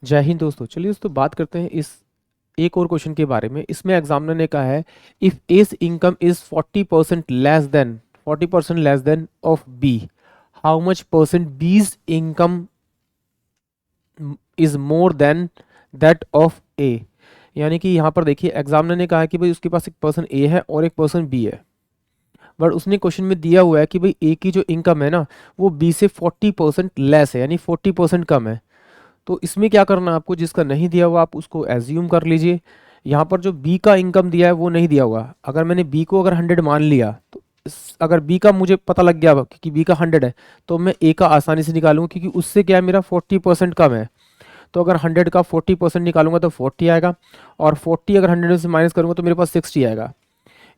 जय हिंद दोस्तों। चलिए दोस्तों बात करते हैं इस एक और क्वेश्चन के बारे में। इसमें एग्जामिनर ने कहा है if A's income is 40% of B, how much percent B's income is more than that of A. यानी कि यहाँ पर देखिए एग्जामिनर ने कहा है कि भाई उसके पास एक पर्सन ए है और एक पर्सन बी है, बट उसने क्वेश्चन में दिया हुआ है कि भाई ए की जो इनकम है ना वो बी से 40% लेस है, यानी 40% कम है। तो इसमें क्या करना है आपको, जिसका नहीं दिया हुआ आप उसको एज्यूम कर लीजिए। यहाँ पर जो बी का इनकम दिया है वो नहीं दिया हुआ। अगर मैंने बी को अगर 100 मान लिया तो अगर बी का मुझे पता लग गया कि बी का 100 है तो मैं ए का आसानी से निकालूंगा, क्योंकि उससे क्या है मेरा 40% कम है। तो अगर 100 का 40% निकालूंगा तो 40 आएगा, और 40 अगर 100 में से माइनस करूंगा तो मेरे पास 60 आएगा।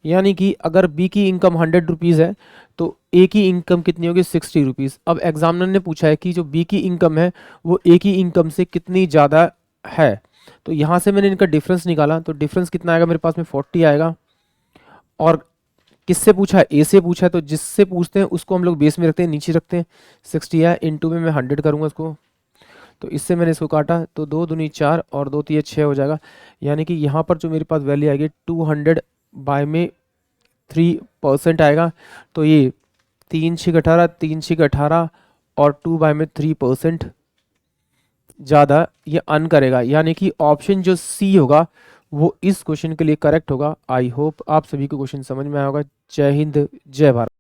यानी कि अगर बी की इनकम 100 रुपीज़ है तो ए की इनकम कितनी होगी, 60 रुपीज़। अब एग्जामिनर ने पूछा है कि जो बी की इनकम है वो ए की इनकम से कितनी ज़्यादा है। तो यहाँ से मैंने इनका डिफरेंस निकाला तो डिफरेंस कितना आएगा, मेरे पास में 40 आएगा। और किससे पूछा है, ए से पूछा है, तो जिससे पूछते हैं उसको हम लोग बेस में रखते हैं, नीचे रखते हैं। 60 है, इंटू में मैं 100 करूँगा इसको। तो इससे मैंने इसको काटा तो 2 दूनी 4 और 2 तिये 6 हो जाएगा। यानी कि यहाँ पर जो मेरे पास वैल्यू आएगी 200 बाय में 3% आएगा। तो ये 3×6 = 18, 3×6 = 18 और 2/3% ज़्यादा ये अर्न करेगा। यानी कि ऑप्शन जो सी होगा वो इस क्वेश्चन के लिए करेक्ट होगा। आई होप आप सभी को क्वेश्चन समझ में आया होगा। जय हिंद, जय भारत।